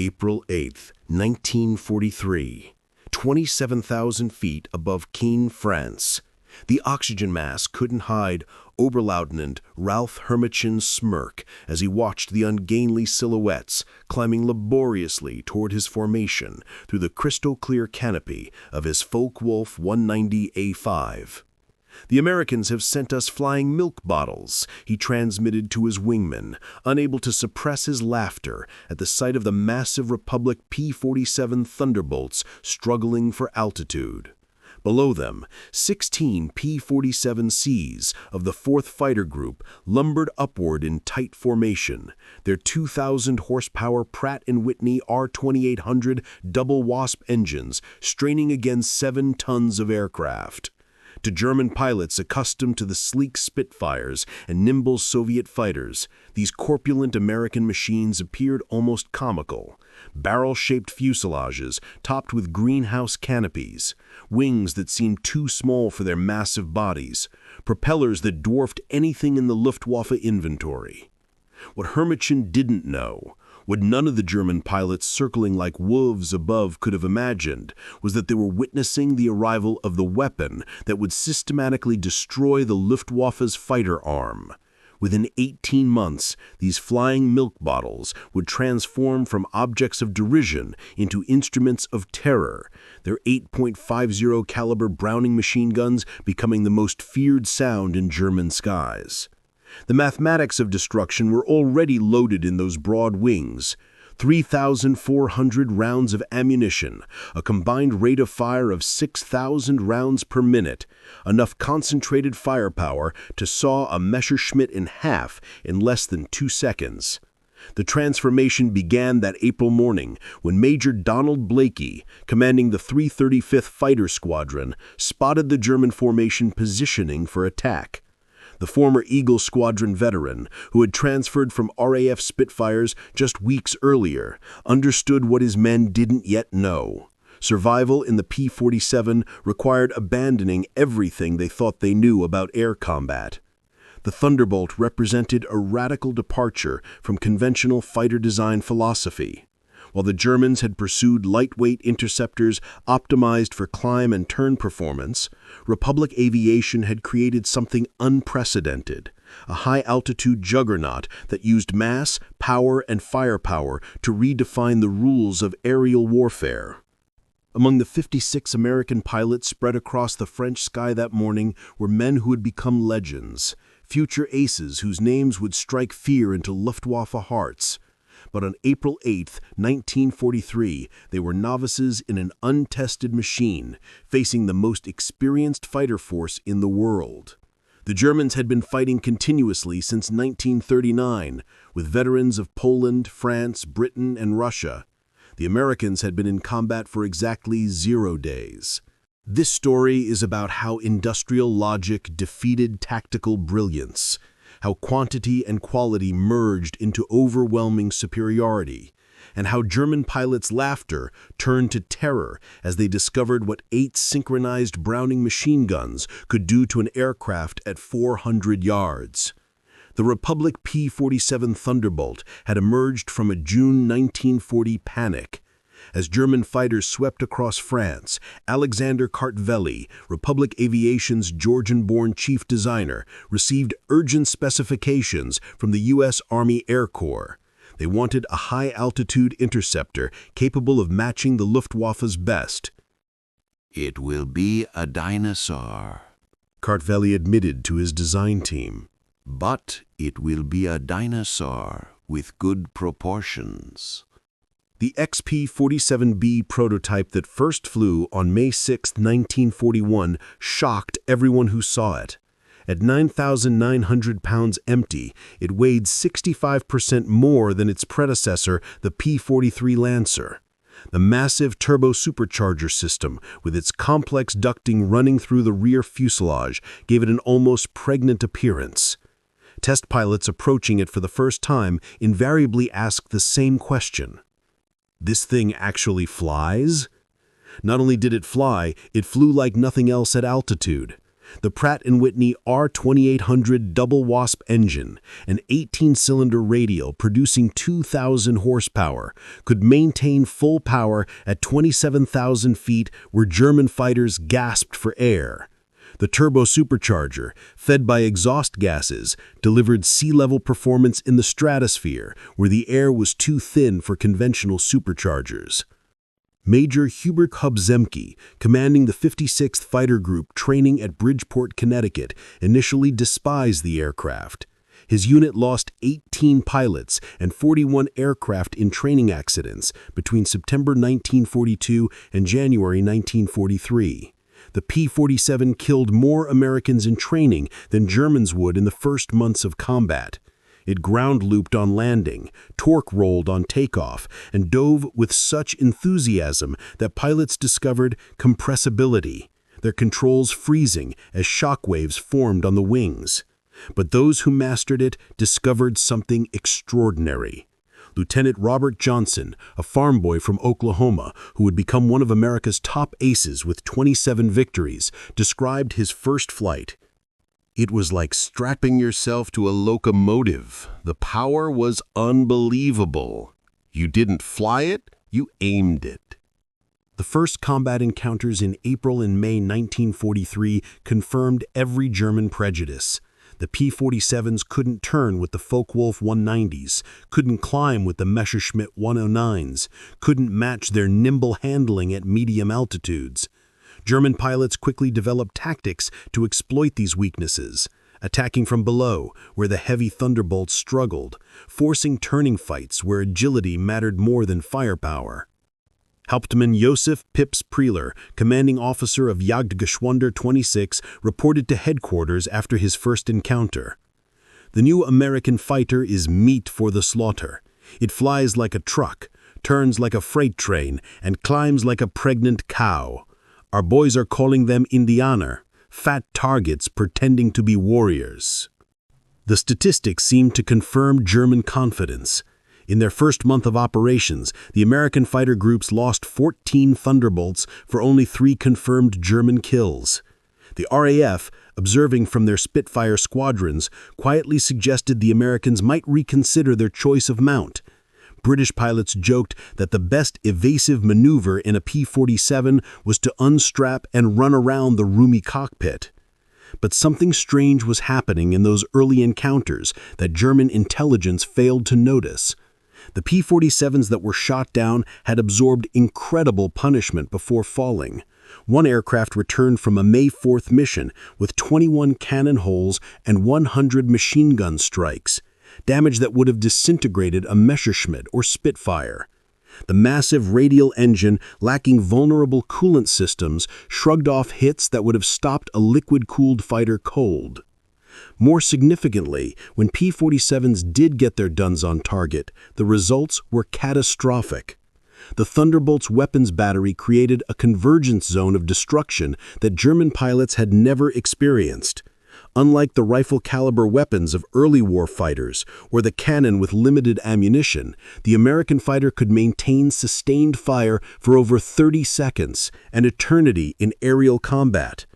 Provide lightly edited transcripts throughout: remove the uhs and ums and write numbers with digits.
April 8, 1943, 27,000 feet above Caen, France. The oxygen mask couldn't hide Oberleutnant Ralph Hermichen's smirk as he watched the ungainly silhouettes climbing laboriously toward his formation through the crystal-clear canopy of his Focke-Wulf 190A5. "The Americans have sent us flying milk bottles," he transmitted to his wingman, unable to suppress his laughter at the sight of the massive Republic P-47 Thunderbolts struggling for altitude. Below them, 16 P-47Cs of the 4th Fighter Group lumbered upward in tight formation, their 2,000-horsepower Pratt & Whitney R2800 double Wasp engines straining against 7 tons of aircraft. To German pilots accustomed to the sleek Spitfires and nimble Soviet fighters, these corpulent American machines appeared almost comical. Barrel-shaped fuselages topped with greenhouse canopies, wings that seemed too small for their massive bodies, propellers that dwarfed anything in the Luftwaffe inventory. What Hermischen didn't know, what none of the German pilots circling like wolves above could have imagined, was that they were witnessing the arrival of the weapon that would systematically destroy the Luftwaffe's fighter arm. Within 18 months, these flying milk bottles would transform from objects of derision into instruments of terror, their 8.50 caliber Browning machine guns becoming the most feared sound in German skies. The mathematics of destruction were already loaded in those broad wings. 3,400 rounds of ammunition, a combined rate of fire of 6,000 rounds per minute, enough concentrated firepower to saw a Messerschmitt in half in less than 2 seconds. The transformation began that April morning when Major Donald Blakey, commanding the 335th Fighter Squadron, spotted the German formation positioning for attack. The former Eagle Squadron veteran, who had transferred from RAF Spitfires just weeks earlier, understood what his men didn't yet know. Survival in the P-47 required abandoning everything they thought they knew about air combat. The Thunderbolt represented a radical departure from conventional fighter design philosophy. While the Germans had pursued lightweight interceptors optimized for climb and turn performance, Republic aviation had created something unprecedented, a high-altitude juggernaut that used mass, power, and firepower to redefine the rules of aerial warfare. Among the 56 American pilots spread across the French sky that morning were men who had become legends, future aces whose names would strike fear into Luftwaffe hearts. But on April 8, 1943, they were novices in an untested machine, facing the most experienced fighter force in the world. The Germans had been fighting continuously since 1939, with veterans of Poland, France, Britain, and Russia. The Americans had been in combat for exactly 0 days. This story is about how industrial logic defeated tactical brilliance, how quantity and quality merged into overwhelming superiority, and how German pilots' laughter turned to terror as they discovered what 8 synchronized Browning machine guns could do to an aircraft at 400 yards. The Republic P-47 Thunderbolt had emerged from a June 1940 panic. As German fighters swept across France, Alexander Kartveli, Republic Aviation's Georgian-born chief designer, received urgent specifications from the U.S. Army Air Corps. They wanted a high-altitude interceptor capable of matching the Luftwaffe's best. "It will be a dinosaur," Kartveli admitted to his design team. "But it will be a dinosaur with good proportions." The XP-47B prototype that first flew on May 6, 1941, shocked everyone who saw it. At 9,900 pounds empty, it weighed 65% more than its predecessor, the P-43 Lancer. The massive turbo-supercharger system, with its complex ducting running through the rear fuselage, gave it an almost pregnant appearance. Test pilots approaching it for the first time invariably asked the same question. This thing actually flies? Not only did it fly, it flew like nothing else at altitude. The Pratt & Whitney R2800 double wasp engine, an 18-cylinder radial producing 2,000 horsepower, could maintain full power at 27,000 feet where German fighters gasped for air. The turbo supercharger, fed by exhaust gases, delivered sea-level performance in the stratosphere where the air was too thin for conventional superchargers. Major Hubert Hub-Zemke, commanding the 56th Fighter Group training at Bridgeport, Connecticut, initially despised the aircraft. His unit lost 18 pilots and 41 aircraft in training accidents between September 1942 and January 1943. The P-47 killed more Americans in training than Germans would in the first months of combat. It ground-looped on landing, torque-rolled on takeoff, and dove with such enthusiasm that pilots discovered compressibility, their controls freezing as shock waves formed on the wings. But those who mastered it discovered something extraordinary. Lieutenant Robert Johnson, a farm boy from Oklahoma who would become one of America's top aces with 27 victories, described his first flight. "It was like strapping yourself to a locomotive. The power was unbelievable. You didn't fly it, you aimed it." The first combat encounters in April and May 1943 confirmed every German prejudice. The P-47s couldn't turn with the Focke-Wulf 190s, couldn't climb with the Messerschmitt 109s, couldn't match their nimble handling at medium altitudes. German pilots quickly developed tactics to exploit these weaknesses, attacking from below, where the heavy Thunderbolts struggled, forcing turning fights where agility mattered more than firepower. Hauptmann Josef Pips Preeler, commanding officer of Jagdgeschwader 26, reported to headquarters after his first encounter. "The new American fighter is meat for the slaughter. It flies like a truck, turns like a freight train, and climbs like a pregnant cow. Our boys are calling them Indianer, fat targets pretending to be warriors." The statistics seemed to confirm German confidence. In their first month of operations, the American fighter groups lost 14 Thunderbolts for only 3 confirmed German kills. The RAF, observing from their Spitfire squadrons, quietly suggested the Americans might reconsider their choice of mount. British pilots joked that the best evasive maneuver in a P-47 was to unstrap and run around the roomy cockpit. But something strange was happening in those early encounters that German intelligence failed to notice. The P-47s that were shot down had absorbed incredible punishment before falling. One aircraft returned from a May 4th mission with 21 cannon holes and 100 machine gun strikes, damage that would have disintegrated a Messerschmitt or Spitfire. The massive radial engine, lacking vulnerable coolant systems, shrugged off hits that would have stopped a liquid-cooled fighter cold. More significantly, when P-47s did get their guns on target, the results were catastrophic. The Thunderbolt's weapons battery created a convergence zone of destruction that German pilots had never experienced. Unlike the rifle-caliber weapons of early war fighters or the cannon with limited ammunition, the American fighter could maintain sustained fire for over 30 seconds, an eternity in aerial combat.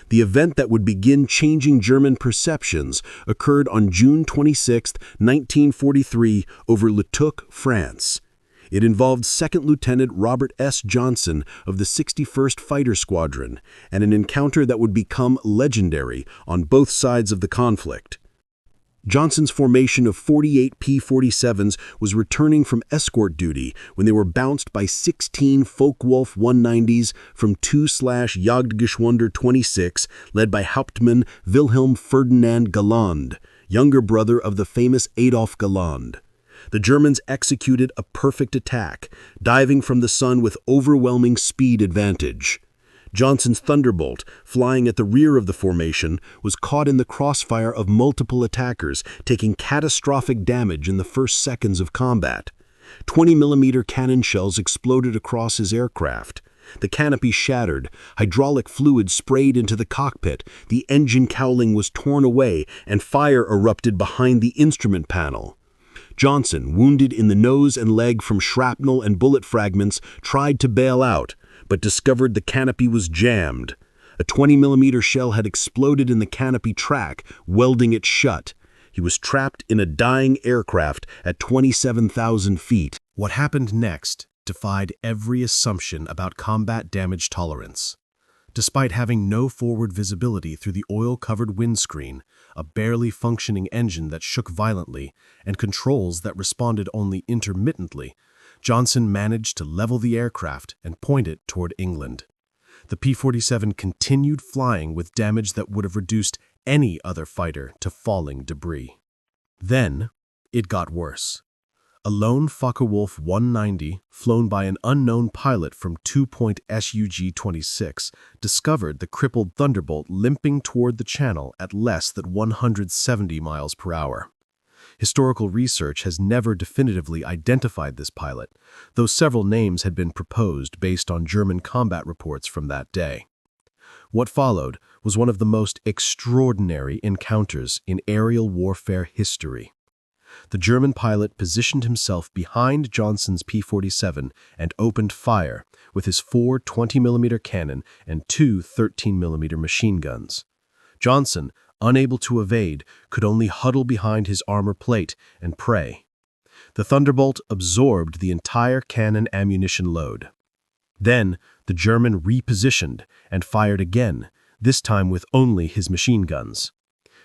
The event that would begin changing German perceptions occurred on June 26, 1943, over Le Touques, France. It involved Second Lieutenant Robert S. Johnson of the 61st Fighter Squadron, and an encounter that would become legendary on both sides of the conflict. Johnson's formation of 48 P-47s was returning from escort duty when they were bounced by 16 Focke-Wulf 190s from 2/Jagdgeschwader 26, led by Hauptmann Wilhelm Ferdinand Galland, younger brother of the famous Adolf Galland. The Germans executed a perfect attack, diving from the sun with overwhelming speed advantage. Johnson's Thunderbolt, flying at the rear of the formation, was caught in the crossfire of multiple attackers, taking catastrophic damage in the first seconds of combat. 20mm cannon shells exploded across his aircraft. The canopy shattered, hydraulic fluid sprayed into the cockpit, the engine cowling was torn away, and fire erupted behind the instrument panel. Johnson, wounded in the nose and leg from shrapnel and bullet fragments, tried to bail out, but discovered the canopy was jammed. A 20mm shell had exploded in the canopy track, welding it shut. He was trapped in a dying aircraft at 27,000 feet. What happened next defied every assumption about combat damage tolerance. Despite having no forward visibility through the oil-covered windscreen, a barely functioning engine that shook violently, and controls that responded only intermittently, Johnson managed to level the aircraft and point it toward England. The P-47 continued flying with damage that would have reduced any other fighter to falling debris. Then, it got worse. A lone Focke-Wulf 190, flown by an unknown pilot from 2-point SUG-26, discovered the crippled Thunderbolt limping toward the channel at less than 170 miles per hour. Historical research has never definitively identified this pilot, though several names had been proposed based on German combat reports from that day. What followed was one of the most extraordinary encounters in aerial warfare history. The German pilot positioned himself behind Johnson's P-47 and opened fire with his 4 20mm cannon and 2 13mm machine guns. Johnson, unable to evade, could only huddle behind his armor plate and pray. The Thunderbolt absorbed the entire cannon ammunition load. Then, the German repositioned and fired again, this time with only his machine guns.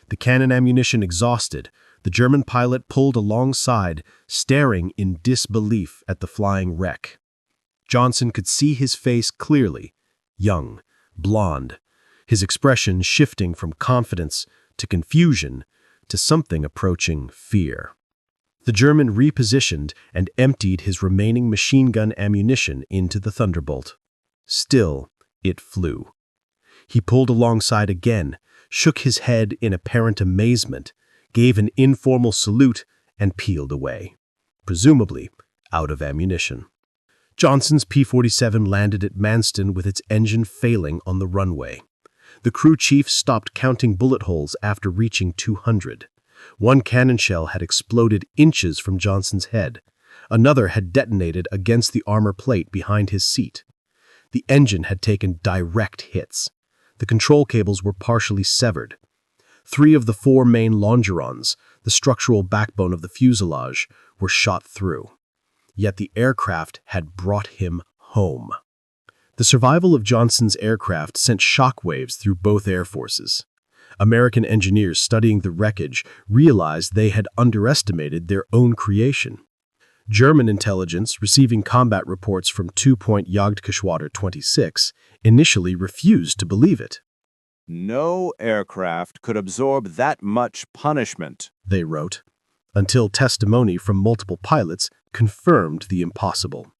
The cannon ammunition exhausted, the German pilot pulled alongside, staring in disbelief at the flying wreck. Johnson could see his face clearly, young, blonde, his expression shifting from confidence to confusion to something approaching fear. The German repositioned and emptied his remaining machine gun ammunition into the Thunderbolt. Still, it flew. He pulled alongside again, shook his head in apparent amazement, gave an informal salute, and peeled away, presumably out of ammunition. Johnson's P-47 landed at Manston with its engine failing on the runway. The crew chief stopped counting bullet holes after reaching 200. One cannon shell had exploded inches from Johnson's head. Another had detonated against the armor plate behind his seat. The engine had taken direct hits. The control cables were partially severed. 3 of the 4 main longerons, the structural backbone of the fuselage, were shot through. Yet the aircraft had brought him home. The survival of Johnson's aircraft sent shockwaves through both air forces. American engineers studying the wreckage realized they had underestimated their own creation. German intelligence, receiving combat reports from 2-point Jagdgeschwader 26, initially refused to believe it. No aircraft could absorb that much punishment, they wrote, until testimony from multiple pilots confirmed the impossible.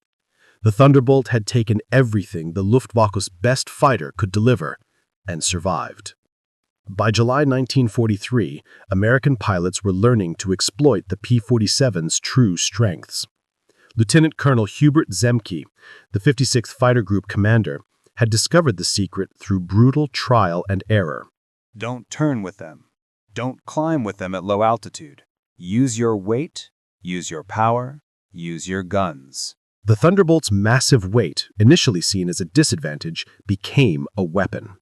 The Thunderbolt had taken everything the Luftwaffe's best fighter could deliver, and survived. By July 1943, American pilots were learning to exploit the P-47's true strengths. Lieutenant Colonel Hubert Zemke, the 56th Fighter Group commander, had discovered the secret through brutal trial and error. Don't turn with them. Don't climb with them at low altitude. Use your weight, use your power, use your guns. The Thunderbolt's massive weight, initially seen as a disadvantage, became a weapon.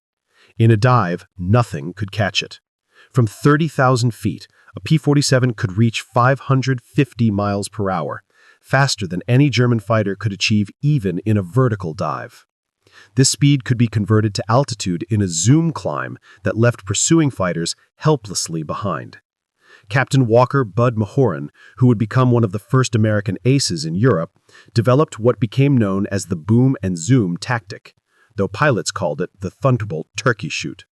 In a dive, nothing could catch it. From 30,000 feet, a P-47 could reach 550 miles per hour, faster than any German fighter could achieve even in a vertical dive. This speed could be converted to altitude in a zoom climb that left pursuing fighters helplessly behind. Captain Walker Bud Mahoran, who would become one of the first American aces in Europe, developed what became known as the boom and zoom tactic, though pilots called it the Thunderbolt turkey shoot.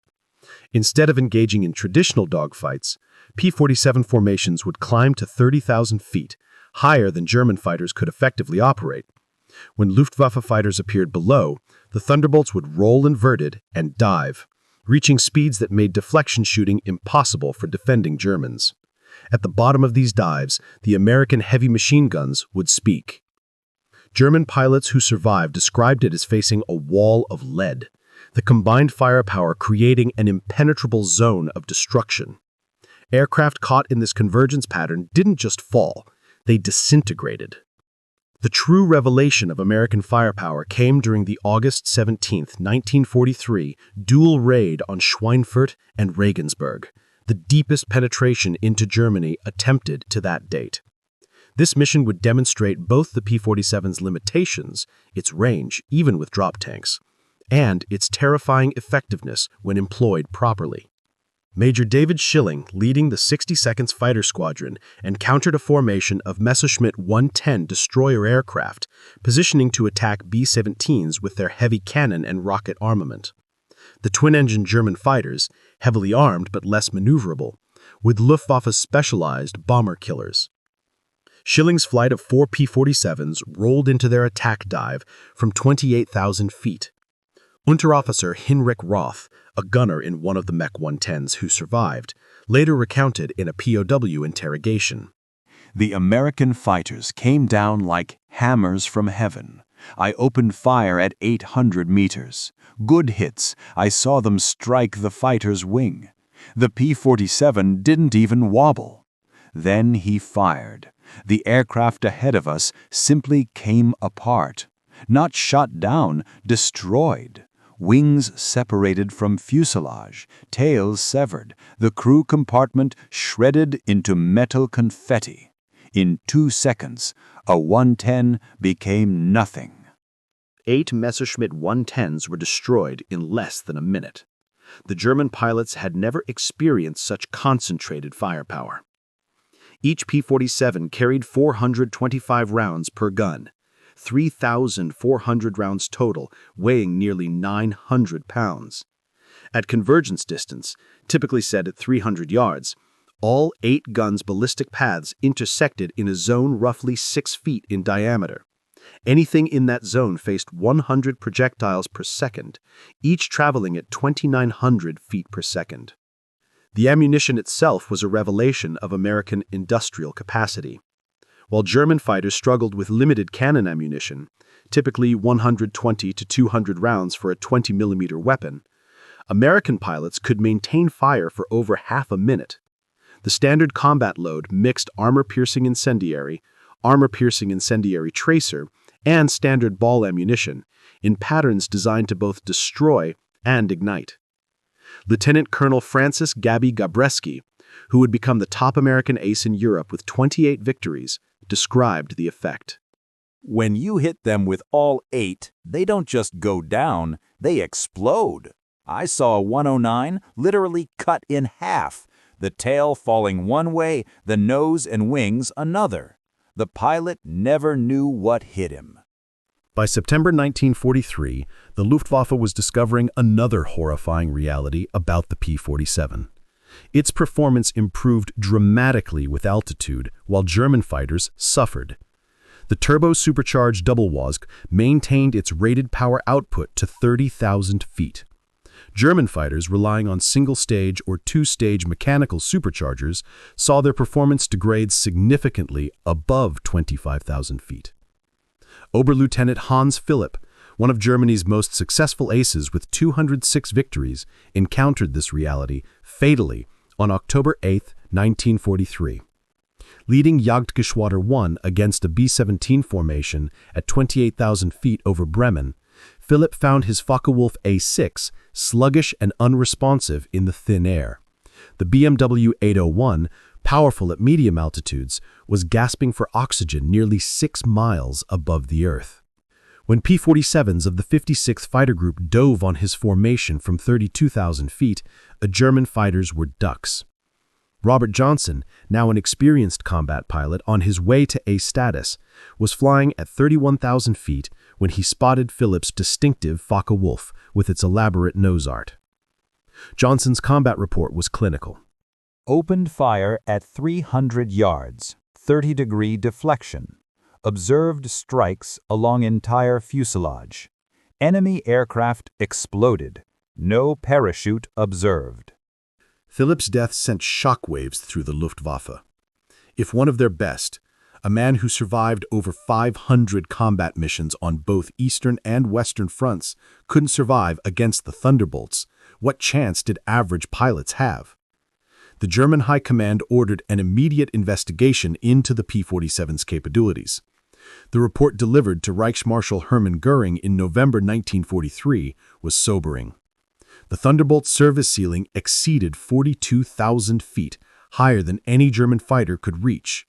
Instead of engaging in traditional dogfights, P-47 formations would climb to 30,000 feet, higher than German fighters could effectively operate. When Luftwaffe fighters appeared below, the Thunderbolts would roll inverted and dive, reaching speeds that made deflection shooting impossible for defending Germans. At the bottom of these dives, the American heavy machine guns would speak. German pilots who survived described it as facing a wall of lead, the combined firepower creating an impenetrable zone of destruction. Aircraft caught in this convergence pattern didn't just fall, they disintegrated. The true revelation of American firepower came during the August 17, 1943, dual raid on Schweinfurt and Regensburg, the deepest penetration into Germany attempted to that date. This mission would demonstrate both the P-47's limitations, its range, even with drop tanks, and its terrifying effectiveness when employed properly. Major David Schilling, leading the 62nd Fighter Squadron, encountered a formation of Messerschmitt 110 destroyer aircraft, positioning to attack B-17s with their heavy cannon and rocket armament. The twin-engine German fighters, heavily armed but less maneuverable, with Luftwaffe's specialized bomber killers. Schilling's flight of 4 P-47s rolled into their attack dive from 28,000 feet. Unterofficer Hinrich Roth, a gunner in one of the Mech 110s who survived, later recounted in a POW interrogation. The American fighters came down like hammers from heaven. I opened fire at 800 meters. Good hits. I saw them strike the fighter's wing. The P-47 didn't even wobble. Then he fired. The aircraft ahead of us simply came apart. Not shot down, destroyed. Wings separated from fuselage, tails severed, the crew compartment shredded into metal confetti. In 2 seconds, a 110 became nothing. 8 Messerschmitt 110s were destroyed in less than a minute. The German pilots had never experienced such concentrated firepower. Each P-47 carried 425 rounds per gun, 3,400 rounds total, weighing nearly 900 pounds. At convergence distance, typically set at 300 yards, all 8 guns' ballistic paths intersected in a zone roughly 6 feet in diameter. Anything in that zone faced 100 projectiles per second, each traveling at 2,900 feet per second. The ammunition itself was a revelation of American industrial capacity. While German fighters struggled with limited cannon ammunition, typically 120 to 200 rounds for a 20-millimeter weapon, American pilots could maintain fire for over half a minute. The standard combat load mixed armor-piercing incendiary tracer, and standard ball ammunition in patterns designed to both destroy and ignite. Lieutenant Colonel Francis Gabby Gabreski, who would become the top American ace in Europe with 28 victories, described the effect. When you hit them with all 8, they don't just go down, they explode. I saw a 109 literally cut in half, the tail falling one way, the nose and wings another. The pilot never knew what hit him. By September 1943, the Luftwaffe was discovering another horrifying reality about the P-47. Its performance improved dramatically with altitude, while German fighters suffered. The turbo-supercharged Doppelwasp maintained its rated power output to 30,000 feet. German fighters relying on single-stage or two-stage mechanical superchargers saw their performance degrade significantly above 25,000 feet. Oberlieutenant Hans Philipp, one of Germany's most successful aces with 206 victories, encountered this reality fatally on October 8, 1943. Leading Jagdgeschwader 1 against a B-17 formation at 28,000 feet over Bremen, Philipp found his Focke-Wulf A6 sluggish and unresponsive in the thin air. The BMW 801, powerful at medium altitudes, was gasping for oxygen nearly 6 miles above the Earth. When P-47s of the 56th Fighter Group dove on his formation from 32,000 feet, German fighters were ducks. Robert Johnson, now an experienced combat pilot on his way to A status, was flying at 31,000 feet when he spotted Philipp's distinctive Focke-Wulf with its elaborate nose art. Johnson's combat report was clinical. Opened fire at 300 yards, 30-degree deflection. Observed strikes along entire fuselage. Enemy aircraft exploded. No parachute observed. Philipp's death sent shockwaves through the Luftwaffe. If one of their best, a man who survived over 500 combat missions on both Eastern and Western fronts, couldn't survive against the Thunderbolts, what chance did average pilots have? The German High Command ordered an immediate investigation into the P-47's capabilities. The report delivered to Reichsmarschall Hermann Göring in November 1943 was sobering. The Thunderbolt's service ceiling exceeded 42,000 feet, higher than any German fighter could reach.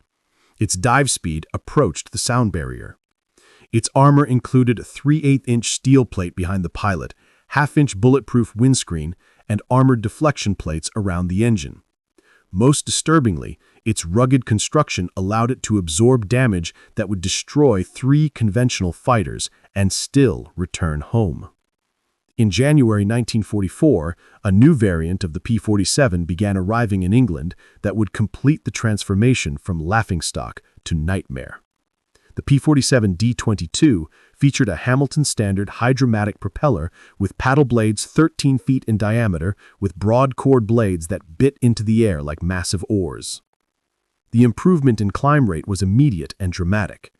Its dive speed approached the sound barrier. Its armor included a 3/8-inch steel plate behind the pilot, half-inch bulletproof windscreen, and armored deflection plates around the engine. Most disturbingly, its rugged construction allowed it to absorb damage that would destroy 3 conventional fighters and still return home. In January 1944, a new variant of the P-47 began arriving in England that would complete the transformation from laughingstock to nightmare. The P-47 D-22 featured a Hamilton Standard hydromatic propeller with paddle blades 13 feet in diameter with broad chord blades that bit into the air like massive oars. The improvement in climb rate was immediate and dramatic.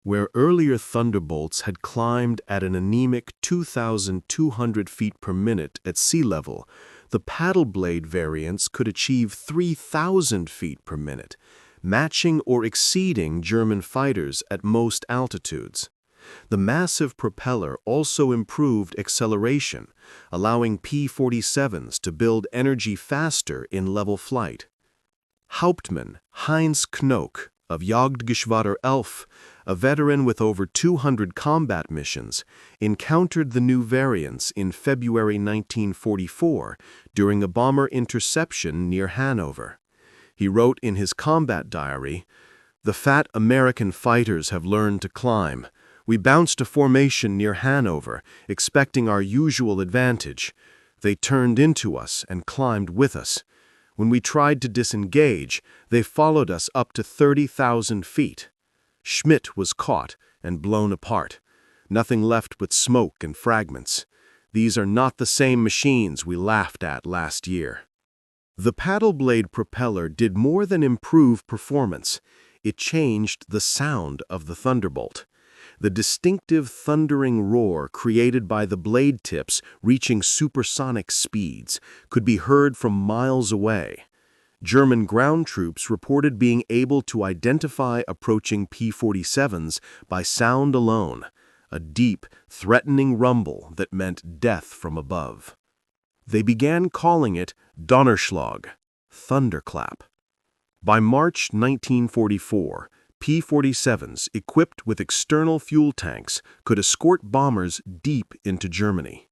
Where earlier Thunderbolts had climbed at an anemic 2,200 feet per minute at sea level, the paddle blade variants could achieve 3,000 feet per minute, matching or exceeding German fighters at most altitudes. The massive propeller also improved acceleration, allowing P-47s to build energy faster in level flight. Hauptmann Heinz Knock of Jagdgeschwader 11, a veteran with over 200 combat missions, encountered the new variants in February 1944 during a bomber interception near Hanover. He wrote in his combat diary, "The fat American fighters have learned to climb. We bounced a formation near Hanover, expecting our usual advantage. They turned into us and climbed with us. When we tried to disengage, they followed us up to 30,000 feet. Schmitt was caught and blown apart. Nothing left but smoke and fragments. These are not the same machines we laughed at last year." The paddle blade propeller did more than improve performance. It changed the sound of the Thunderbolt. The distinctive thundering roar created by the blade tips reaching supersonic speeds could be heard from miles away. German ground troops reported being able to identify approaching P-47s by sound alone, a deep, threatening rumble that meant death from above. They began calling it Donnerschlag, thunderclap. By March 1944, P-47s equipped with external fuel tanks could escort bombers deep into Germany.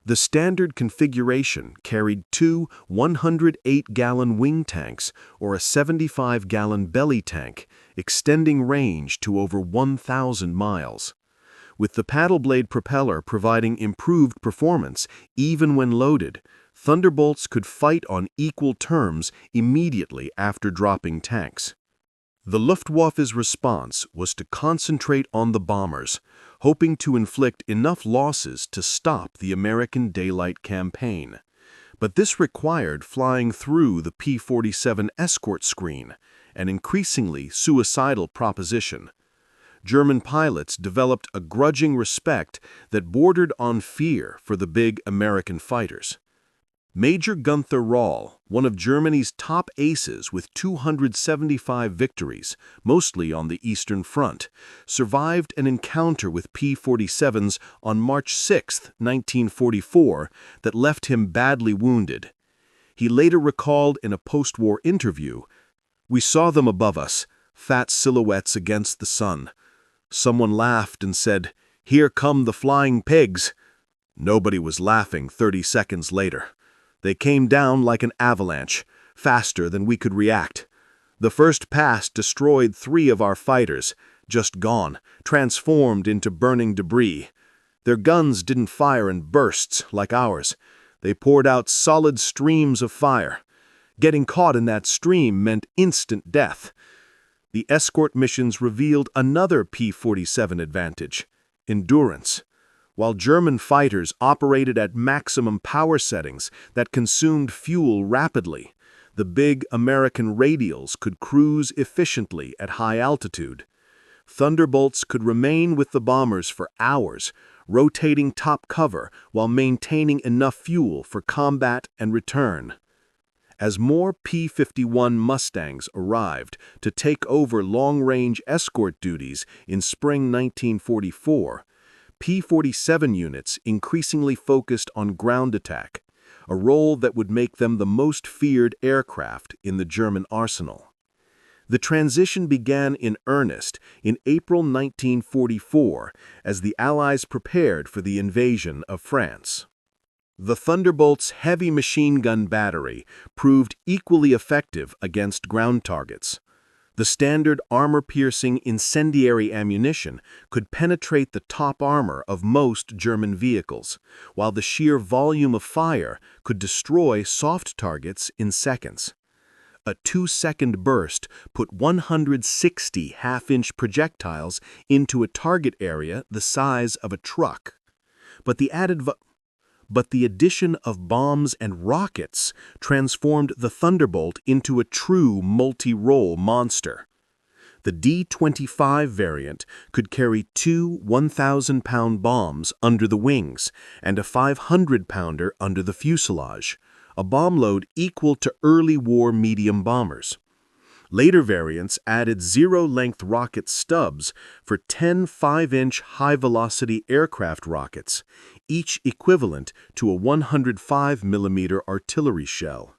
The standard configuration carried 2 108-gallon wing tanks or a 75-gallon belly tank, extending range to over 1,000 miles. With the paddle blade propeller providing improved performance even when loaded, Thunderbolts could fight on equal terms immediately after dropping tanks. The Luftwaffe's response was to concentrate on the bombers, hoping to inflict enough losses to stop the American daylight campaign. But this required flying through the P-47 escort screen, an increasingly suicidal proposition. German pilots developed a grudging respect that bordered on fear for the big American fighters. Major Gunther Rall, one of Germany's top aces with 275 victories, mostly on the Eastern Front, survived an encounter with P-47s on March 6, 1944, that left him badly wounded. He later recalled in a post-war interview, "We saw them above us, fat silhouettes against the sun. Someone laughed and said, 'Here come the flying pigs.' Nobody was laughing 30 seconds later. They came down like an avalanche, faster than we could react. The first pass destroyed 3 of our fighters, just gone, transformed into burning debris. Their guns didn't fire in bursts like ours. They poured out solid streams of fire. Getting caught in that stream meant instant death." The escort missions revealed another P-47 advantage: endurance. While German fighters operated at maximum power settings that consumed fuel rapidly, the big American radials could cruise efficiently at high altitude. Thunderbolts could remain with the bombers for hours, rotating top cover while maintaining enough fuel for combat and return. As more P-51 Mustangs arrived to take over long-range escort duties in spring 1944, P-47 units increasingly focused on ground attack, a role that would make them the most feared aircraft in the German arsenal. The transition began in earnest in April 1944 as the Allies prepared for the invasion of France. The Thunderbolt's heavy machine gun battery proved equally effective against ground targets. The standard armor-piercing incendiary ammunition could penetrate the top armor of most German vehicles, while the sheer volume of fire could destroy soft targets in seconds. A 2-second burst put 160 half-inch projectiles into a target area the size of a truck. But the addition of bombs and rockets transformed the Thunderbolt into a true multi-role monster. The D-25 variant could carry two 1,000-pound bombs under the wings and a 500-pounder under the fuselage, a bomb load equal to early war medium bombers. Later variants added zero-length rocket stubs for 10 5-inch high-velocity aircraft rockets, each equivalent to a 105mm artillery shell.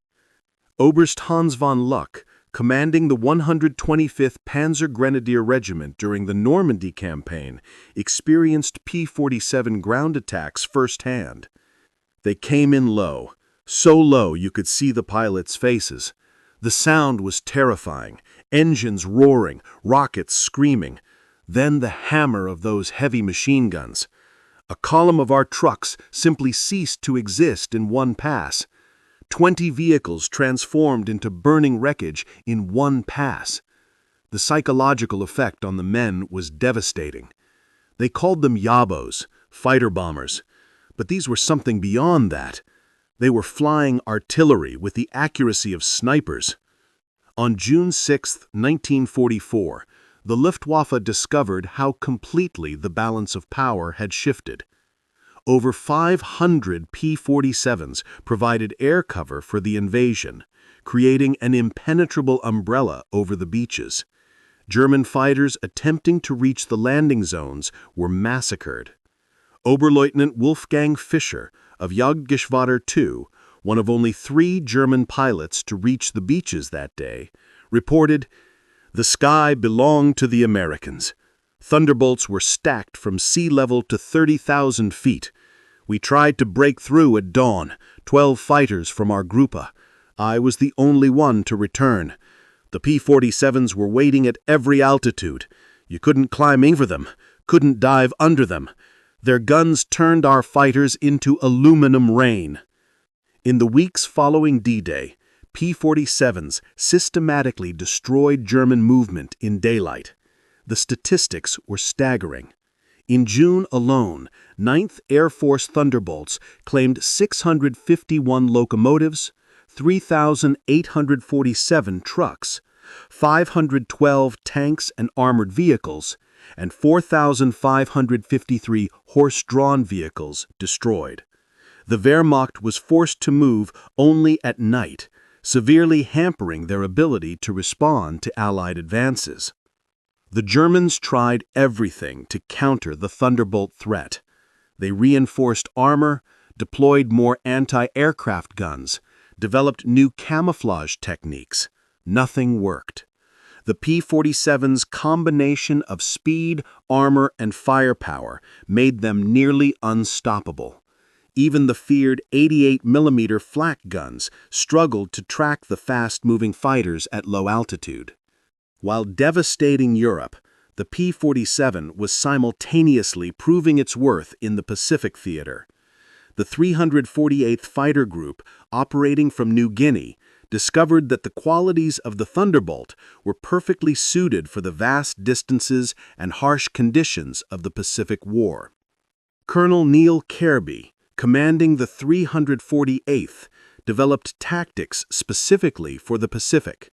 Oberst Hans von Luck, commanding the 125th Panzer Grenadier Regiment during the Normandy campaign, experienced P-47 ground attacks firsthand. They came in low, so low you could see the pilots' faces. The sound was terrifying, engines roaring, rockets screaming. Then the hammer of those heavy machine guns. A column of our trucks simply ceased to exist in one pass. 20 vehicles transformed into burning wreckage in one pass. The psychological effect on the men was devastating. They called them Yabos, fighter bombers, but these were something beyond that. They were flying artillery with the accuracy of snipers. On June 6, 1944, the Luftwaffe discovered how completely the balance of power had shifted. Over 500 P-47s provided air cover for the invasion, creating an impenetrable umbrella over the beaches. German fighters attempting to reach the landing zones were massacred. Oberleutnant Wolfgang Fischer of Jagdgeschwader II, one of only 3 German pilots to reach the beaches that day, reported, "The sky belonged to the Americans. Thunderbolts were stacked from sea level to 30,000 feet. We tried to break through at dawn, 12 fighters from our Gruppe. I was the only one to return. The P-47s were waiting at every altitude. You couldn't climb over them, couldn't dive under them. Their guns turned our fighters into aluminum rain." In the weeks following D-Day, P-47s systematically destroyed German movement in daylight. The statistics were staggering. In June alone, 9th Air Force Thunderbolts claimed 651 locomotives, 3,847 trucks, 512 tanks and armored vehicles, and 4,553 horse-drawn vehicles destroyed. The Wehrmacht was forced to move only at night, severely hampering their ability to respond to Allied advances. The Germans tried everything to counter the Thunderbolt threat. They reinforced armor, deployed more anti-aircraft guns, developed new camouflage techniques. Nothing worked. The P-47's combination of speed, armor, and firepower made them nearly unstoppable. Even the feared 88mm flak guns struggled to track the fast-moving fighters at low altitude. While devastating Europe, the P-47 was simultaneously proving its worth in the Pacific theater. The 348th Fighter Group, operating from New Guinea, discovered that the qualities of the Thunderbolt were perfectly suited for the vast distances and harsh conditions of the Pacific War. Colonel Neil Kirby, commanding the 348th, developed tactics specifically for the Pacific.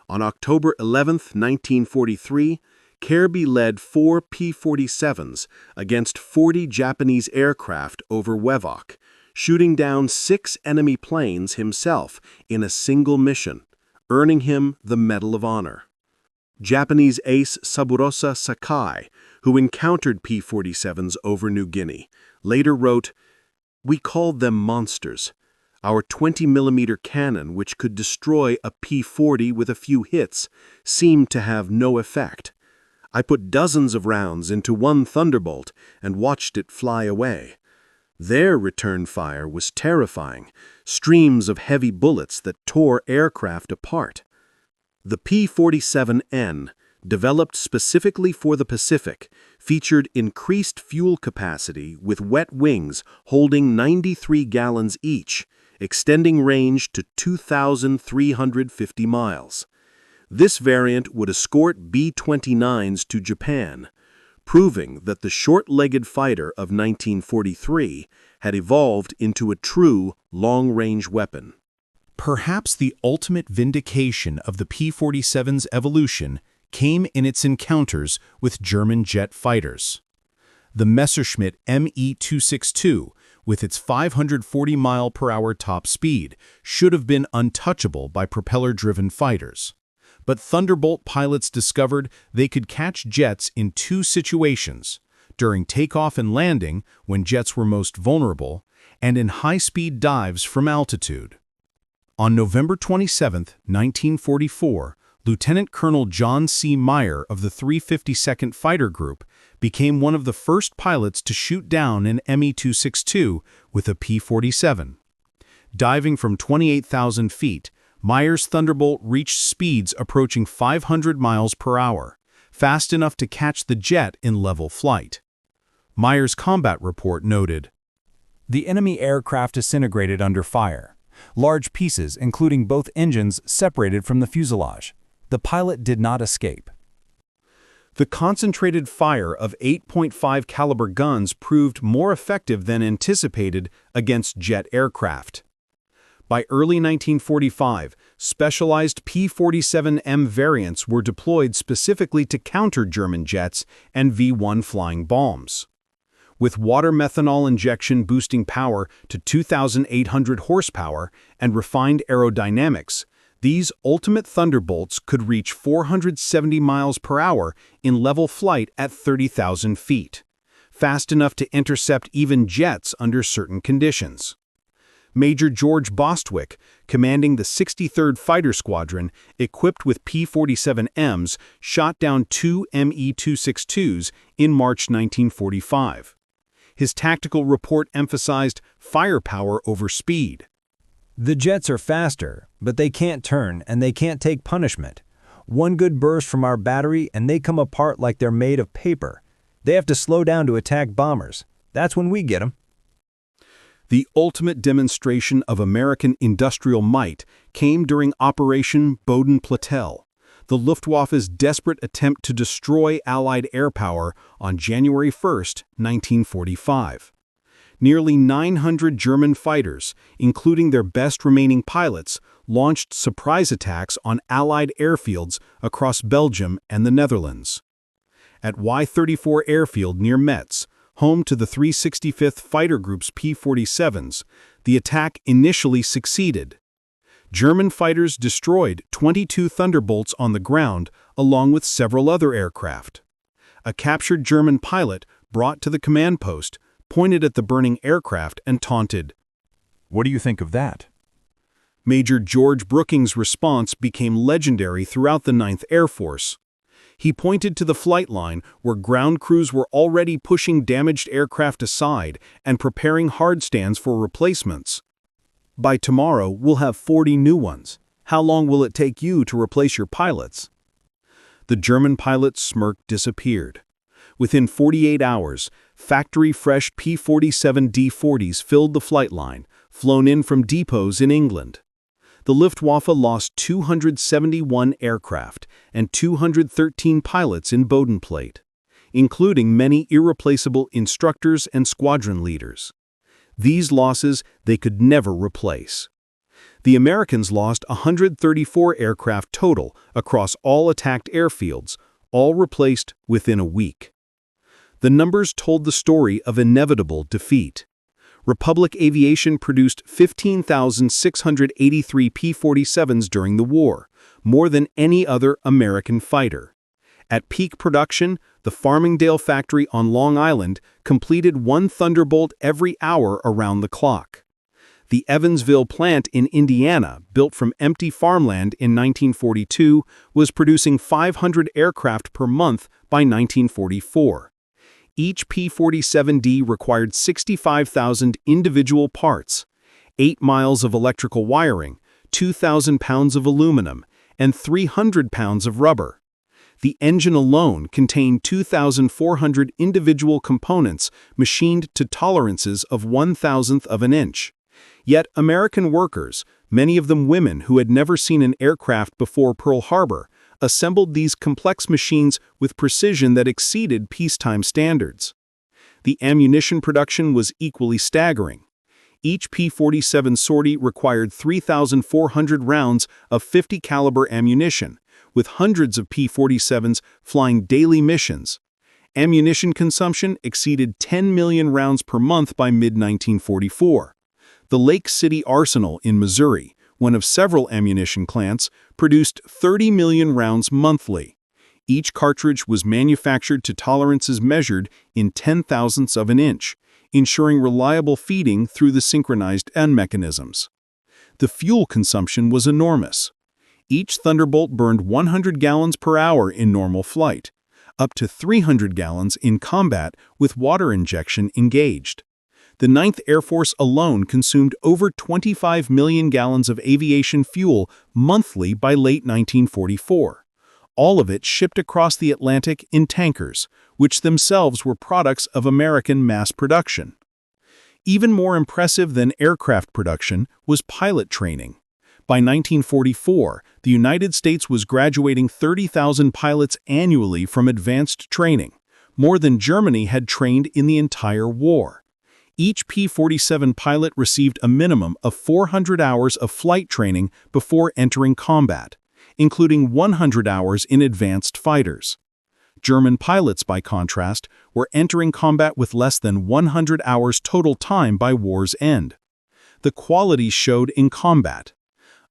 On October 11, 1943, Kirby led 4 P-47s against 40 Japanese aircraft over Wevok, shooting down 6 enemy planes himself in a single mission, earning him the Medal of Honor. Japanese ace Saburosa Sakai, who encountered P-47s over New Guinea, later wrote, "We called them monsters. Our 20mm cannon, which could destroy a P-40 with a few hits, seemed to have no effect. I put dozens of rounds into one Thunderbolt and watched it fly away. Their return fire was terrifying, streams of heavy bullets that tore aircraft apart. The P-47N, developed specifically for the Pacific, featured increased fuel capacity with wet wings holding 93 gallons each, extending range to 2,350 miles. This variant would escort B-29s to Japan, proving that the short-legged fighter of 1943 had evolved into a true long-range weapon. Perhaps the ultimate vindication of the P-47's evolution came in its encounters with German jet fighters. The Messerschmitt Me-262, with its 540-mile-per-hour top speed, should have been untouchable by propeller-driven fighters. But Thunderbolt pilots discovered they could catch jets in 2 situations: during takeoff and landing, when jets were most vulnerable, and in high-speed dives from altitude. On November 27, 1944, Lieutenant Colonel John C. Meyer of the 352nd Fighter Group became one of the first pilots to shoot down an Me-262 with a P-47. Diving from 28,000 feet, Meyer's Thunderbolt reached speeds approaching 500 miles per hour, fast enough to catch the jet in level flight. Meyer's combat report noted, The enemy aircraft disintegrated under fire. Large pieces, including both engines, separated from the fuselage. The pilot did not escape. The concentrated fire of 8.5 caliber guns proved more effective than anticipated against jet aircraft. By early 1945, specialized P-47M variants were deployed specifically to counter German jets and V-1 flying bombs. With water methanol injection boosting power to 2,800 horsepower and refined aerodynamics, these ultimate Thunderbolts could reach 470 miles per hour in level flight at 30,000 feet, fast enough to intercept even jets under certain conditions. Major George Bostwick, commanding the 63rd Fighter Squadron, equipped with P-47Ms, shot down 2 Me-262s in March 1945. His tactical report emphasized firepower over speed. The jets are faster, but they can't turn and they can't take punishment. One good burst from our battery and they come apart like they're made of paper. They have to slow down to attack bombers. That's when we get them. The ultimate demonstration of American industrial might came during Operation Boden-Platel, the Luftwaffe's desperate attempt to destroy Allied air power on January 1, 1945. Nearly 900 German fighters, including their best remaining pilots, launched surprise attacks on Allied airfields across Belgium and the Netherlands. At Y-34 Airfield near Metz, home to the 365th Fighter Group's P-47s, the attack initially succeeded. German fighters destroyed 22 Thunderbolts on the ground, along with several other aircraft. A captured German pilot, brought to the command post, pointed at the burning aircraft and taunted, What do you think of that? Major George Brooking's response became legendary throughout the 9th Air Force. He pointed to the flight line where ground crews were already pushing damaged aircraft aside and preparing hard stands for replacements. By tomorrow, we'll have 40 new ones. How long will it take you to replace your pilots? The German pilot's smirk disappeared. Within 48 hours, factory-fresh P-47 D-40s filled the flight line, flown in from depots in England. The Luftwaffe lost 271 aircraft and 213 pilots in Bodenplatte, including many irreplaceable instructors and squadron leaders. These losses they could never replace. The Americans lost 134 aircraft total across all attacked airfields, all replaced within a week. The numbers told the story of inevitable defeat. Republic Aviation produced 15,683 P-47s during the war, more than any other American fighter. At peak production, the Farmingdale factory on Long Island completed one Thunderbolt every hour around the clock. The Evansville plant in Indiana, built from empty farmland in 1942, was producing 500 aircraft per month by 1944. Each P-47D required 65,000 individual parts, 8 miles of electrical wiring, 2,000 pounds of aluminum, and 300 pounds of rubber. The engine alone contained 2,400 individual components machined to tolerances of 1/1000th of an inch. Yet American workers, many of them women who had never seen an aircraft before Pearl Harbor, assembled these complex machines with precision that exceeded peacetime standards. The ammunition production was equally staggering. Each P-47 sortie required 3,400 rounds of 50 caliber ammunition, with hundreds of P-47s flying daily missions. Ammunition consumption exceeded 10 million rounds per month by mid-1944. The Lake City Arsenal in Missouri, one of several ammunition plants, produced 30 million rounds monthly. Each cartridge was manufactured to tolerances measured in 10,000ths of an inch, ensuring reliable feeding through the synchronized end mechanisms. The fuel consumption was enormous. Each Thunderbolt burned 100 gallons per hour in normal flight, up to 300 gallons in combat with water injection engaged. The 9th Air Force alone consumed over 25 million gallons of aviation fuel monthly by late 1944, all of it shipped across the Atlantic in tankers, which themselves were products of American mass production. Even more impressive than aircraft production was pilot training. By 1944, the United States was graduating 30,000 pilots annually from advanced training, more than Germany had trained in the entire war. Each P-47 pilot received a minimum of 400 hours of flight training before entering combat, including 100 hours in advanced fighters. German pilots, by contrast, were entering combat with less than 100 hours total time by war's end. The quality showed in combat.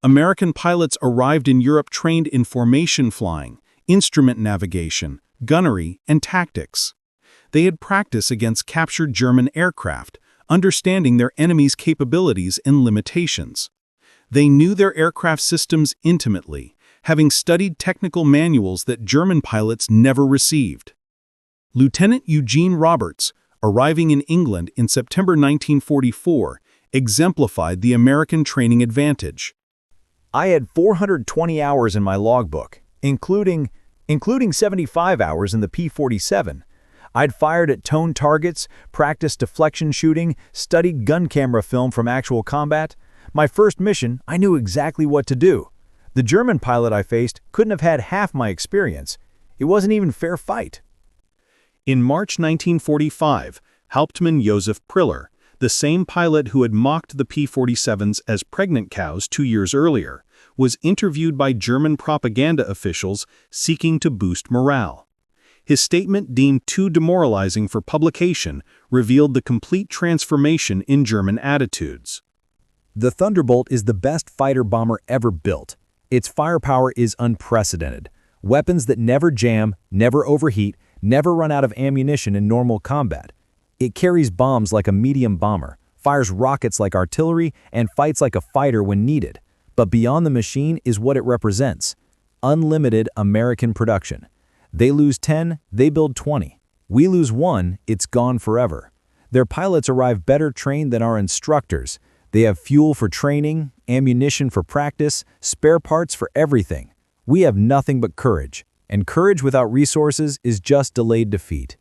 American pilots arrived in Europe trained in formation flying, instrument navigation, gunnery, and tactics. They had practiced against captured German aircraft, understanding their enemy's capabilities and limitations. They knew their aircraft systems intimately, having studied technical manuals that German pilots never received. Lieutenant Eugene Roberts, arriving in England in September 1944, exemplified the American training advantage. I had 420 hours in my logbook, including 75 hours in the P-47. I'd fired at toned targets, practiced deflection shooting, studied gun camera film from actual combat. My first mission, I knew exactly what to do. The German pilot I faced couldn't have had half my experience. It wasn't even fair fight. In March 1945, Hauptmann Josef Priller, the same pilot who had mocked the P-47s as pregnant cows 2 years earlier, was interviewed by German propaganda officials seeking to boost morale. His statement, deemed too demoralizing for publication, revealed the complete transformation in German attitudes. The Thunderbolt is the best fighter bomber ever built. Its firepower is unprecedented. Weapons that never jam, never overheat, never run out of ammunition in normal combat. It carries bombs like a medium bomber, fires rockets like artillery, and fights like a fighter when needed. But beyond the machine is what it represents: unlimited American production. They lose 10, they build 20. We lose 1, it's gone forever. Their pilots arrive better trained than our instructors. They have fuel for training, ammunition for practice, spare parts for everything. We have nothing but courage, and courage without resources is just delayed defeat.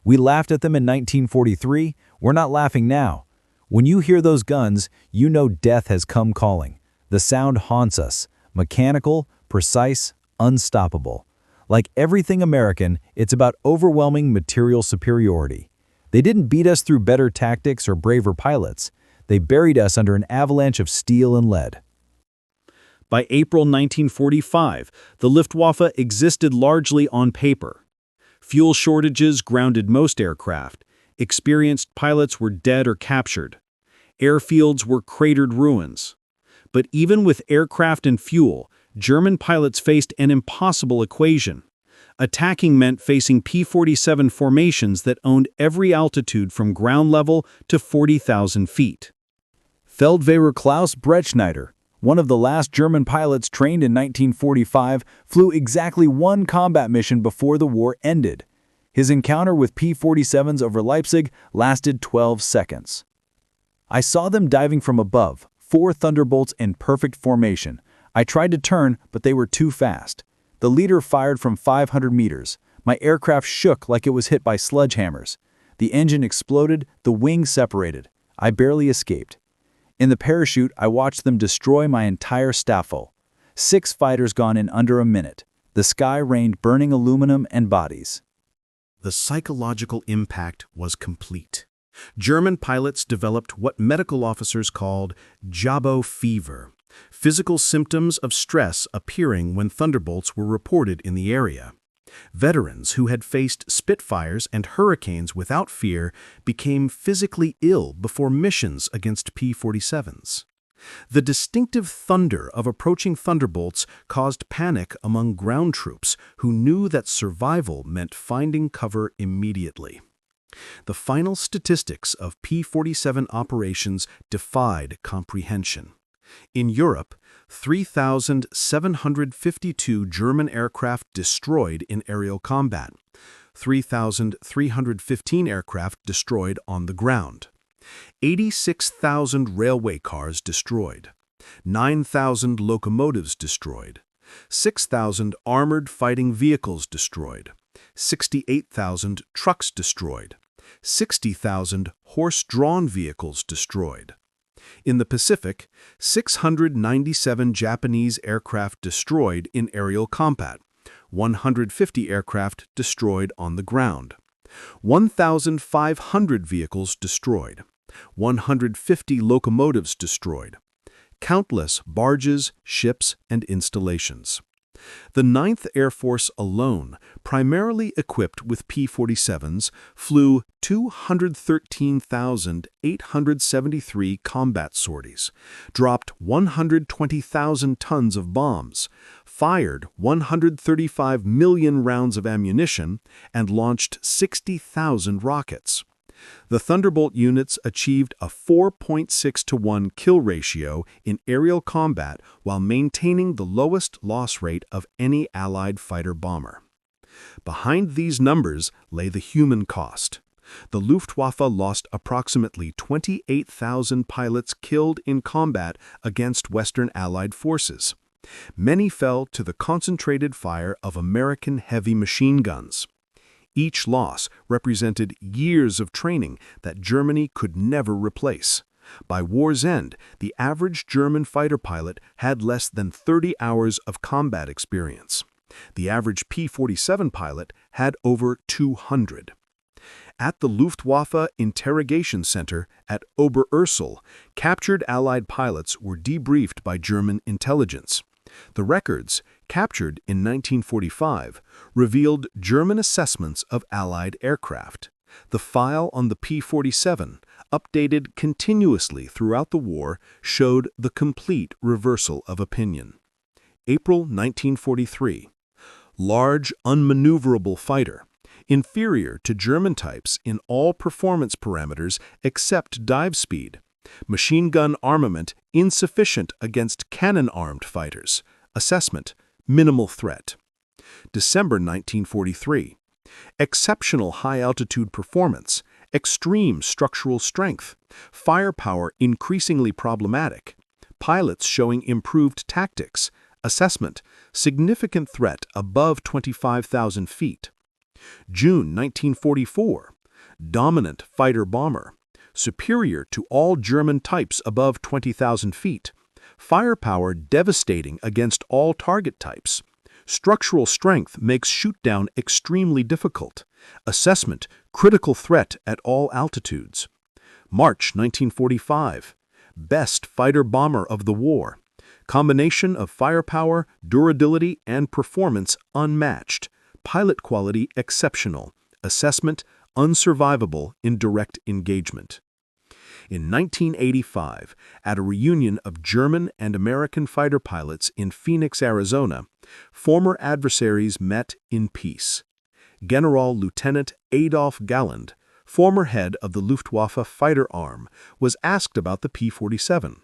We laughed at them in 1943, we're not laughing now. When you hear those guns, you know death has come calling. The sound haunts us, mechanical, precise, unstoppable. Like everything American, it's about overwhelming material superiority. They didn't beat us through better tactics or braver pilots. They buried us under an avalanche of steel and lead. By April 1945, the Luftwaffe existed largely on paper. Fuel shortages grounded most aircraft. Experienced pilots were dead or captured. Airfields were cratered ruins. But even with aircraft and fuel, German pilots faced an impossible equation. Attacking meant facing P-47 formations that owned every altitude from ground level to 40,000 feet. Feldwebel Klaus Bretschneider, one of the last German pilots trained in 1945, flew exactly one combat mission before the war ended. His encounter with P-47s over Leipzig lasted 12 seconds. I saw them diving from above, 4 Thunderbolts in perfect formation. I tried to turn, but they were too fast. The leader fired from 500 meters. My aircraft shook like it was hit by sledgehammers. The engine exploded, the wings separated. I barely escaped. In the parachute, I watched them destroy my entire staffel. 6 fighters gone in under a minute. The sky rained burning aluminum and bodies. The psychological impact was complete. German pilots developed what medical officers called Jabo fever, physical symptoms of stress appearing when Thunderbolts were reported in the area. Veterans who had faced Spitfires and Hurricanes without fear became physically ill before missions against P-47s. The distinctive thunder of approaching Thunderbolts caused panic among ground troops who knew that survival meant finding cover immediately. The final statistics of P-47 operations defied comprehension. In Europe, 3,752 German aircraft destroyed in aerial combat, 3,315 aircraft destroyed on the ground, 86,000 railway cars destroyed, 9,000 locomotives destroyed, 6,000 armored fighting vehicles destroyed, 68,000 trucks destroyed, 60,000 horse-drawn vehicles destroyed. In the Pacific, 697 Japanese aircraft destroyed in aerial combat, 150 aircraft destroyed on the ground, 1,500 vehicles destroyed, 150 locomotives destroyed, countless barges, ships, and installations. The 9th Air Force alone, primarily equipped with P-47s, flew 213,873 combat sorties, dropped 120,000 tons of bombs, fired 135 million rounds of ammunition, and launched 60,000 rockets. The Thunderbolt units achieved a 4.6-to-1 kill ratio in aerial combat while maintaining the lowest loss rate of any Allied fighter-bomber. Behind these numbers lay the human cost. The Luftwaffe lost approximately 28,000 pilots killed in combat against Western Allied forces. Many fell to the concentrated fire of American heavy machine guns. Each loss represented years of training that Germany could never replace. By war's end, the average German fighter pilot had less than 30 hours of combat experience. The average P-47 pilot had over 200. At the Luftwaffe Interrogation Center at Oberursel, captured Allied pilots were debriefed by German intelligence. The records, captured in 1945, revealed German assessments of Allied aircraft. The file on the P-47, updated continuously throughout the war, showed the complete reversal of opinion. April 1943. Large, unmaneuverable fighter, inferior to German types in all performance parameters except dive speed. Machine gun armament insufficient against cannon-armed fighters. Assessment: minimal threat. December 1943. Exceptional high-altitude performance, extreme structural strength, firepower increasingly problematic, pilots showing improved tactics. Assessment: significant threat above 25,000 feet. June 1944. Dominant fighter-bomber, superior to all German types above 20,000 feet, firepower devastating against all target types. Structural strength makes shoot-down extremely difficult. Assessment: critical threat at all altitudes. March 1945. Best fighter-bomber of the war. Combination of firepower, durability, and performance unmatched. Pilot quality exceptional. Assessment: unsurvivable in direct engagement. In 1985, at a reunion of German and American fighter pilots in Phoenix, Arizona, former adversaries met in peace. General Lieutenant Adolf Galland, former head of the Luftwaffe fighter arm, was asked about the P-47.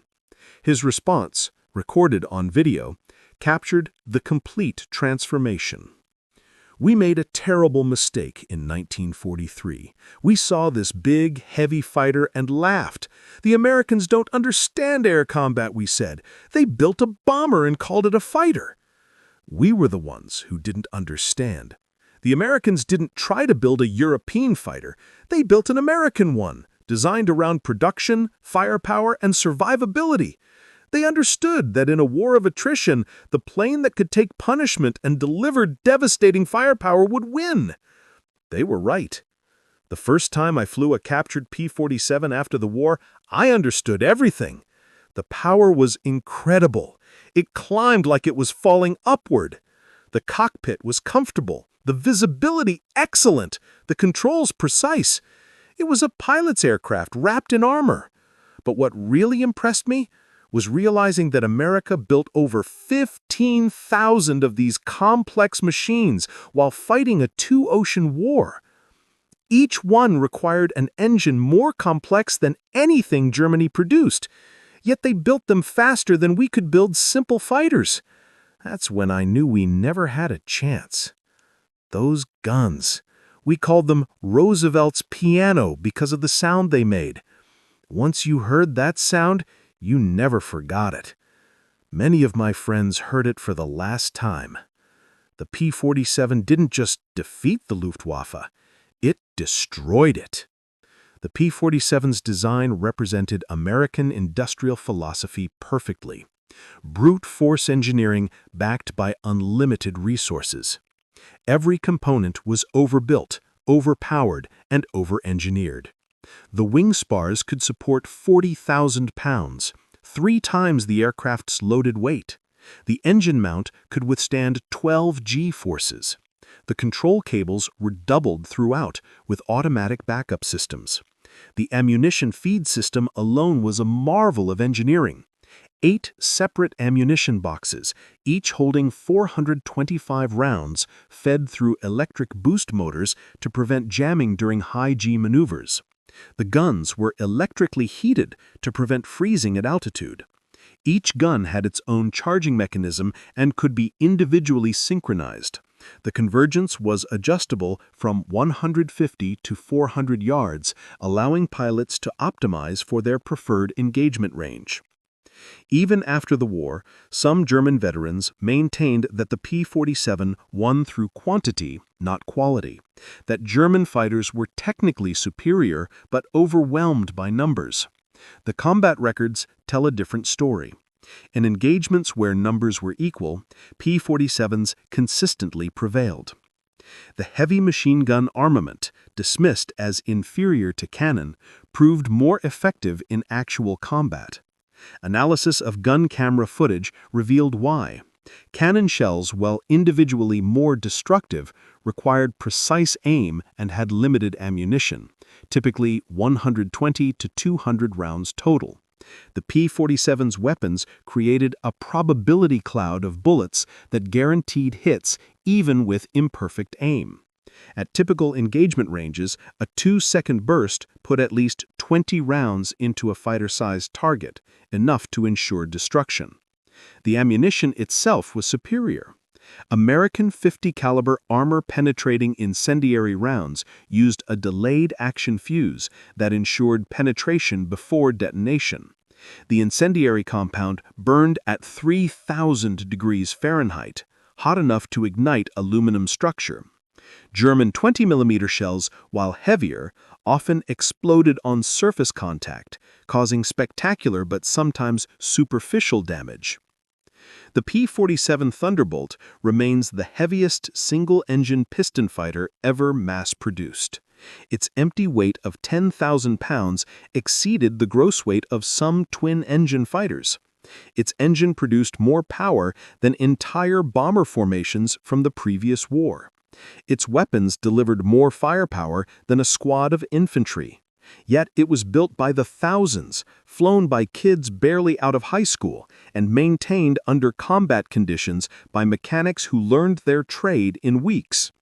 His response, recorded on video, captured the complete transformation. "We made a terrible mistake in 1943. We saw this big, heavy fighter and laughed. The Americans don't understand air combat, we said. They built a bomber and called it a fighter." We were the ones who didn't understand. The Americans didn't try to build a European fighter. They built an American one, designed around production, firepower, and survivability. They understood that in a war of attrition, the plane that could take punishment and deliver devastating firepower would win. They were right. The first time I flew a captured P-47 after the war, I understood everything. The power was incredible. It climbed like it was falling upward. The cockpit was comfortable, the visibility excellent, the controls precise. It was a pilot's aircraft wrapped in armor. But what really impressed me was realizing that America built over 15,000 of these complex machines while fighting a two-ocean war. Each one required an engine more complex than anything Germany produced, yet they built them faster than we could build simple fighters. That's when I knew we never had a chance. Those guns. We called them Roosevelt's piano because of the sound they made. Once you heard that sound, you never forgot it. Many of my friends heard it for the last time. The P-47 didn't just defeat the Luftwaffe, it destroyed it. The P-47's design represented American industrial philosophy perfectly. Brute force engineering backed by unlimited resources. Every component was overbuilt, overpowered, and over-engineered. The wing spars could support 40,000 pounds, 3 times the aircraft's loaded weight. The engine mount could withstand 12 G-forces. The control cables were doubled throughout with automatic backup systems. The ammunition feed system alone was a marvel of engineering. 8 separate ammunition boxes, each holding 425 rounds, fed through electric boost motors to prevent jamming during high-G maneuvers. The guns were electrically heated to prevent freezing at altitude. Each gun had its own charging mechanism and could be individually synchronized. The convergence was adjustable from 150 to 400 yards, allowing pilots to optimize for their preferred engagement range. Even after the war, some German veterans maintained that the P-47 won through quantity, not quality, that German fighters were technically superior but overwhelmed by numbers. The combat records tell a different story. In engagements where numbers were equal, P-47s consistently prevailed. The heavy machine gun armament, dismissed as inferior to cannon, proved more effective in actual combat. Analysis of gun camera footage revealed why. Cannon shells, while individually more destructive, required precise aim and had limited ammunition, typically 120 to 200 rounds total. The P-47's weapons created a probability cloud of bullets that guaranteed hits even with imperfect aim. At typical engagement ranges, a 2-second burst put at least 20 rounds into a fighter-sized target, enough to ensure destruction. The ammunition itself was superior. American .50 caliber armor-penetrating incendiary rounds used a delayed action fuse that ensured penetration before detonation. The incendiary compound burned at 3,000 degrees Fahrenheit, hot enough to ignite aluminum structure. German 20mm shells, while heavier, often exploded on surface contact, causing spectacular but sometimes superficial damage. The P-47 Thunderbolt remains the heaviest single-engine piston fighter ever mass-produced. Its empty weight of 10,000 pounds exceeded the gross weight of some twin-engine fighters. Its engine produced more power than entire bomber formations from the previous war. Its weapons delivered more firepower than a squad of infantry. Yet it was built by the thousands, flown by kids barely out of high school, and maintained under combat conditions by mechanics who learned their trade in weeks.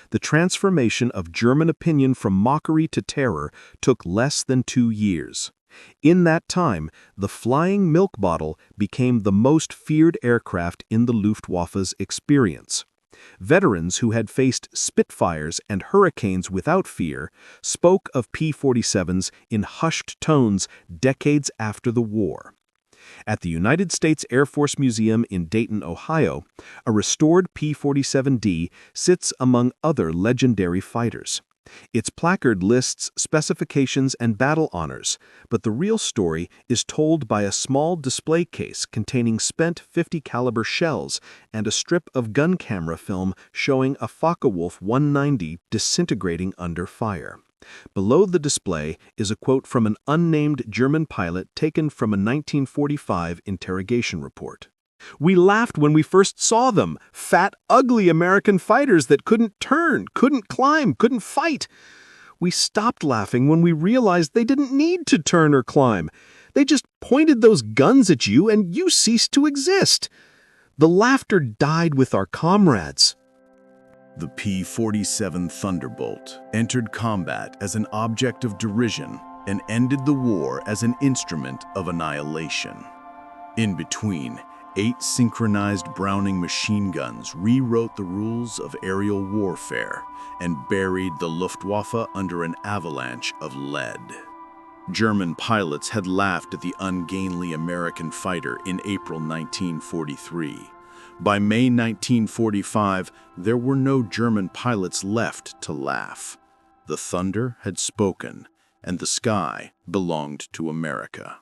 The transformation of German opinion from mockery to terror took less than 2 years. In that time, the flying milk bottle became the most feared aircraft in the Luftwaffe's experience. Veterans who had faced Spitfires and Hurricanes without fear spoke of P-47s in hushed tones decades after the war. At the United States Air Force Museum in Dayton, Ohio, a restored P-47D sits among other legendary fighters. Its placard lists specifications and battle honors, but the real story is told by a small display case containing spent .50 caliber shells and a strip of gun camera film showing a Focke-Wulf 190 disintegrating under fire. Below the display is a quote from an unnamed German pilot taken from a 1945 interrogation report. "We laughed when we first saw them, fat, ugly American fighters that couldn't turn, couldn't climb, couldn't fight. We stopped laughing when we realized they didn't need to turn or climb. They just pointed those guns at you and you ceased to exist. The laughter died with our comrades." The P-47 Thunderbolt entered combat as an object of derision and ended the war as an instrument of annihilation. In between, 8 synchronized Browning machine guns rewrote the rules of aerial warfare and buried the Luftwaffe under an avalanche of lead. German pilots had laughed at the ungainly American fighter in April 1943. By May 1945, there were no German pilots left to laugh. The thunder had spoken, and the sky belonged to America.